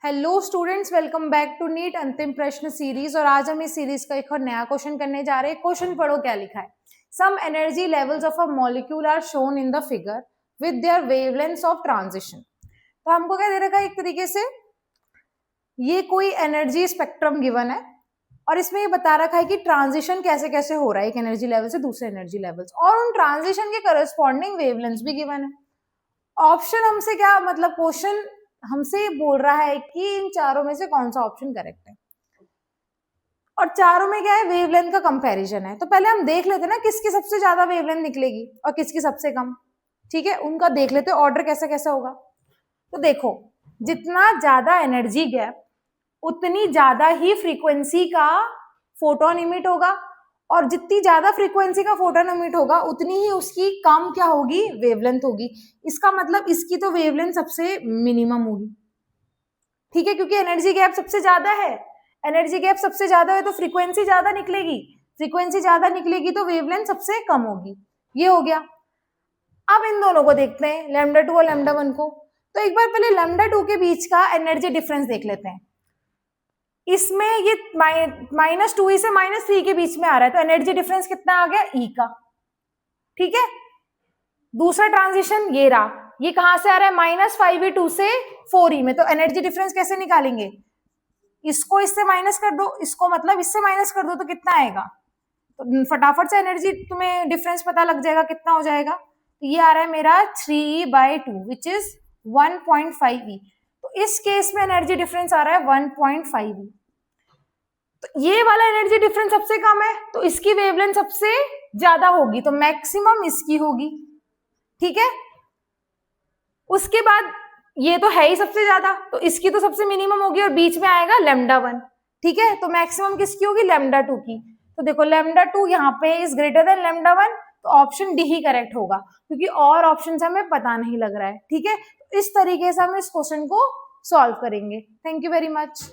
Hello students, welcome back to NEET अंतिम प्रश्न series. और आज हम इस सीरीज का एक और नया क्वेश्चन करने जा रहे हैं। क्वेश्चन पढ़ो क्या लिखा है। Some energy levels of a molecule are shown in the figure with their wavelengths of transition. तो हमको क्या दे रखा है, एक तरीके से ये कोई एनर्जी स्पेक्ट्रम गिवन है और इसमें ये बता रखा है कि ट्रांजिशन कैसे कैसे हो रहा है एक एनर्जी लेवल से दूसरे एनर्जी लेवल्स, और उन ट्रांजिशन के करस्पॉन्डिंग वेवलेंथ्स भी गिवन है। ऑप्शन हमसे क्या मतलब, क्वेश्चन हमसे बोल रहा है कि इन चारों में से कौन सा ऑप्शन करेक्ट है, और चारों में क्या है, वेवलेंथ का कंपैरिजन है। तो पहले हम देख लेते ना किसकी सबसे ज्यादा वेवलेंथ निकलेगी और किसकी सबसे कम। ठीक है, उनका देख लेते ऑर्डर कैसा कैसा होगा। तो देखो, जितना ज्यादा एनर्जी गैप उतनी ज्यादा ही फ्रीक्वेंसी का फोटोन इमिट होगा, और जितनी ज्यादा फ्रीक्वेंसी का फोटोन इमिट होगा उतनी ही उसकी कम क्या होगी, वेवलेंथ होगी। इसका मतलब इसकी तो वेवलेंथ सबसे मिनिमम होगी। ठीक है, क्योंकि एनर्जी गैप सबसे ज्यादा है। एनर्जी गैप सबसे ज्यादा है तो फ्रीक्वेंसी ज्यादा निकलेगी, फ्रीक्वेंसी ज्यादा निकलेगी तो वेवलेंथ सबसे कम होगी। ये हो गया। अब इन दोनों को देखते हैं, लैम्डा 2 और लैम्डा 1 को। तो एक बार पहले लैम्डा 2 के बीच का एनर्जी डिफरेंस देख लेते हैं। इसमें ये -2e से -3 के बीच में आ रहा है, तो एनर्जी डिफरेंस कितना आ गया, ई का। ठीक है, दूसरा ट्रांजिशन ये रहा, ये कहां से आ रहा है, -5e2 से 4e में। तो एनर्जी डिफरेंस कैसे निकालेंगे, इसको इससे माइनस कर दो, इसको मतलब इससे माइनस कर दो, तो कितना आएगा। तो फटाफट से एनर्जी तुम्हें डिफरेंस पता लग जाएगा, कितना हो जाएगा। तो ये आ रहा है मेरा 3e/2 विच इज 1.5e। तो इस केस में एनर्जी डिफरेंस आ रहा है 1.5e। तो ये वाला एनर्जी डिफरेंस सबसे कम है तो इसकी वेवलेंथ सबसे ज्यादा होगी, तो मैक्सिमम इसकी होगी। ठीक है, उसके बाद ये तो है ही सबसे ज्यादा, तो इसकी तो सबसे मिनिमम होगी, और बीच में आएगा लैम्डा 1। ठीक है, तो मैक्सिमम किसकी होगी, लैम्डा 2 की। तो देखो लैम्डा 2 यहाँ पे इज ग्रेटर देन लैम्डा 1, तो ऑप्शन डी ही करेक्ट होगा, क्योंकि और ऑप्शन हमें पता नहीं लग रहा है। ठीक है, इस तरीके से हम इस क्वेश्चन को सॉल्व करेंगे। Thank you very much.